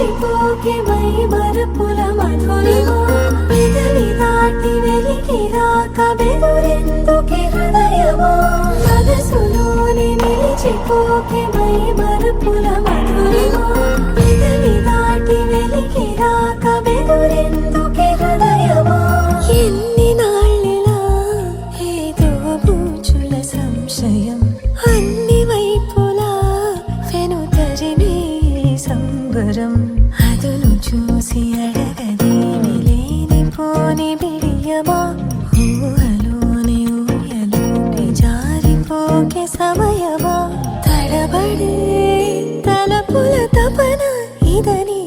నిలిచిపోకే my మరపుల Madhurima పెదవి దాటి వెలికి రాక బెదురెందుకే హృదయమా మనసులోని నిలిచిపోకే మై మరపుల మధురిమా పెదవి దాటి వెలికి రాక బెదురెందుకే హృదయమా ఎన్ని నాళ్ళిలా ఏదో బూచుల సంశయం అన్ని వైపులా వెనుతరిమే సంబరం అదును చూసి అడగదేమి లేనిపోని బిడియమా ఊహలోని ఊయలోకి జారిపోకే సమయమా తడబడే తలపుల తపన ఇదని